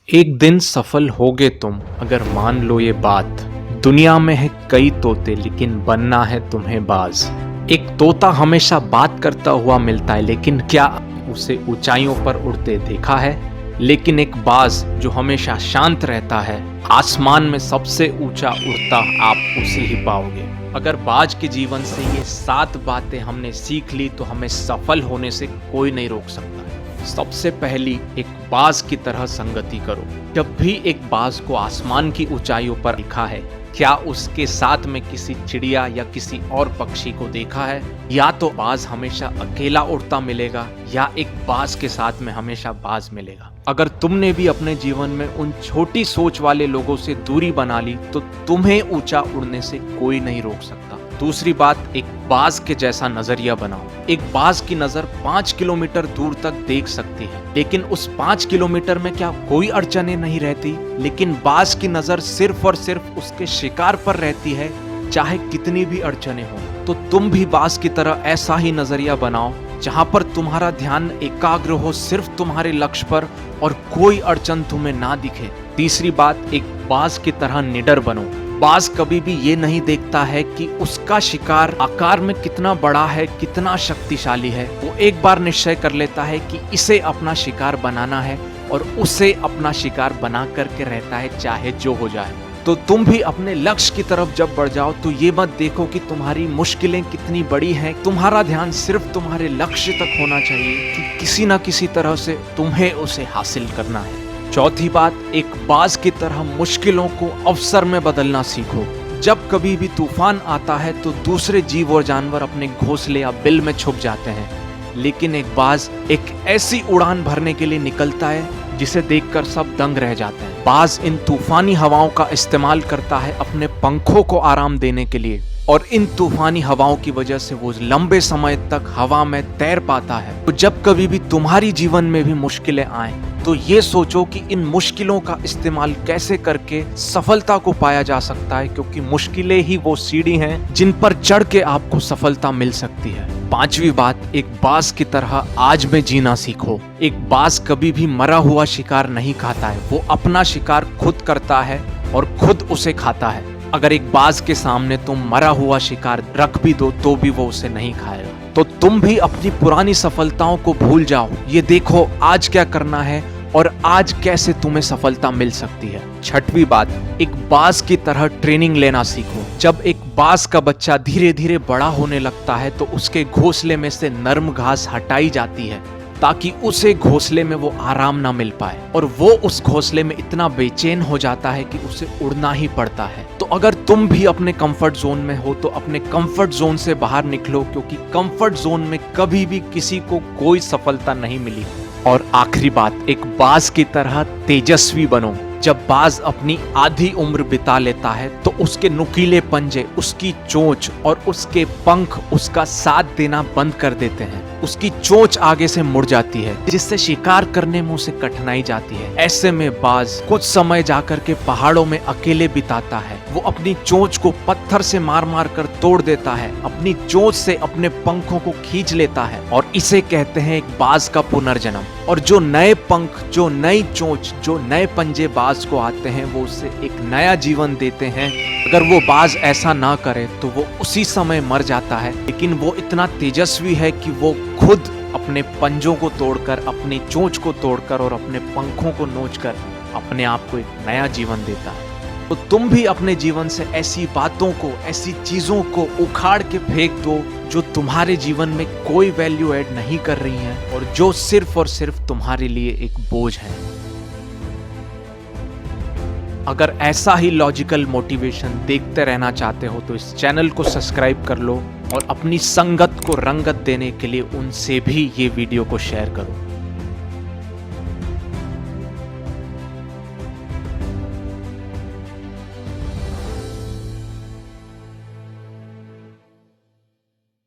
एक दिन सफल होगे तुम अगर मान लो ये बात। दुनिया में है कई तोते लेकिन बनना है तुम्हें बाज। एक तोता हमेशा बात करता हुआ मिलता है, लेकिन क्या उसे ऊंचाइयों पर उड़ते देखा है? लेकिन एक बाज जो हमेशा शांत रहता है, आसमान में सबसे ऊंचा उड़ता आप उसे ही पाओगे। अगर बाज के जीवन से ये 7 बातें हमने सीख ली तो हमें सफल होने से कोई नहीं रोक सकता। सबसे पहली, एक बाज की तरह संगति करो। जब भी एक बाज को आसमान की ऊंचाइयों पर देखा है, क्या उसके साथ में किसी चिड़िया या किसी और पक्षी को देखा है? या तो बाज हमेशा अकेला उड़ता मिलेगा या एक बाज के साथ में हमेशा बाज मिलेगा। अगर तुमने भी अपने जीवन में उन छोटी सोच वाले लोगों से दूरी बना ली तो तुम्हें ऊंचा उड़ने से कोई नहीं रोक सकता। दूसरी बात, एक बाज के जैसा नजरिया बनाओ। एक बाज की नजर 5 किलोमीटर दूर तक देख सकती है, लेकिन उस 5 किलोमीटर में क्या कोई अड़चने नहीं रहती? लेकिन बाज की नजर सिर्फ और सिर्फ उसके शिकार पर रहती है, चाहे कितनी भी अड़चने हो। तो तुम भी बाज की तरह ऐसा ही नजरिया बनाओ, जहां पर तुम्हारा ध्यान एकाग्र हो सिर्फ तुम्हारे लक्ष्य पर और कोई अड़चन तुम्हें ना दिखे। तीसरी बात, एक बाज की तरह निडर बनो। बाज कभी भी ये नहीं देखता है कि उसका शिकार आकार में कितना बड़ा है, कितना शक्तिशाली है। वो एक बार निश्चय कर लेता है कि इसे अपना शिकार बनाना है और उसे अपना शिकार बना करके रहता है, चाहे जो हो जाए। तो तुम भी अपने लक्ष्य की तरफ जब बढ़ जाओ तो ये मत देखो कि तुम्हारी मुश्किलें कितनी बड़ी हैं। तुम्हारा ध्यान सिर्फ तुम्हारे लक्ष्य तक होना चाहिए कि किसी न किसी तरह से तुम्हें उसे हासिल करना है। चौथी बात, एक बाज की तरह मुश्किलों को अवसर में बदलना सीखो। जब कभी भी तूफान आता है तो दूसरे जीव और जानवर अपने घोंसले या बिल में छुप जाते हैं, लेकिन एक बाज एक ऐसी उड़ान भरने के लिए निकलता है जिसे देखकर सब दंग रह जाते हैं। बाज इन तूफानी हवाओं का इस्तेमाल करता है अपने पंखों को आराम देने के लिए, और इन तूफानी हवाओं की वजह से वो लंबे समय तक हवा में तैर पाता है। तो जब कभी भी तुम्हारी जीवन में भी मुश्किलें आए तो ये सोचो कि इन मुश्किलों का इस्तेमाल कैसे करके सफलता को पाया जा सकता है, क्योंकि मुश्किलें ही वो सीढ़ी हैं जिन पर चढ़ के आपको सफलता मिल सकती है। पांचवी बात, एक बाज की तरह आज में जीना सीखो। एक बाज कभी भी मरा हुआ शिकार नहीं खाता है, वो अपना शिकार खुद करता है और खुद उसे खाता है। अगर एक बाज के सामने तुम मरा हुआ शिकार रख भी दो तो भी वो उसे नहीं खाएगा। तो तुम भी अपनी पुरानी सफलताओं को भूल जाओ, ये देखो आज क्या करना है और आज कैसे तुम्हें सफलता मिल सकती है। छठवीं बात, एक बाज की तरह ट्रेनिंग लेना सीखो। जब एक बाज का बच्चा धीरे धीरे बड़ा होने लगता है तो उसके घोंसले में से नर्म घास हटाई जाती है ताकि उसे घोंसले में वो आराम ना मिल पाए, और वो उस घोंसले में इतना बेचैन हो जाता है कि उसे उड़ना ही पड़ता है। तो अगर तुम भी अपने कंफर्ट जोन में हो तो अपने कंफर्ट जोन से बाहर निकलो, क्योंकि कंफर्ट जोन में कभी भी किसी को कोई सफलता नहीं मिली। और आखिरी बात, एक बाज की तरह तेजस्वी बनो। जब बाज अपनी आधी उम्र बिता लेता है तो उसके नुकीले पंजे, उसकी चोंच और उसके पंख उसका साथ देना बंद कर देते हैं। उसकी चोंच आगे से मुड़ जाती है, जिससे शिकार करने में उसे कठिनाई जाती है। ऐसे में बाज कुछ समय जाकर के पहाड़ों में अकेले बिताता है। वो अपनी चोंच को पत्थर से मार मार कर तोड़ देता है, अपनी चोंच से अपने पंखों को खींच लेता है, और इसे कहते हैं एक बाज का पुनर्जन्म। और जो नए पंख, जो नई चोंच, जो नए पंजे बाज को आते हैं, वो उसे एक नया जीवन देते हैं। अगर वो बाज ऐसा ना करे तो वो उसी समय मर जाता है, लेकिन वो इतना तेजस्वी है कि वो खुद अपने पंजों को तोड़कर, अपनी चोंच को तोड़कर और अपने पंखों को नोचकर अपने आप को एक नया जीवन देता है। तो तुम भी अपने जीवन से ऐसी बातों को, ऐसी चीजों को उखाड़ के फेंक दो जो तुम्हारे जीवन में कोई वैल्यू ऐड नहीं कर रही हैं और जो सिर्फ और सिर्फ तुम्हारे लिए एक बोझ है। अगर ऐसा ही लॉजिकल मोटिवेशन देखते रहना चाहते हो तो इस चैनल को सब्सक्राइब कर लो और अपनी संगत को रंगत देने के लिए उनसे भी ये वीडियो को शेयर करो।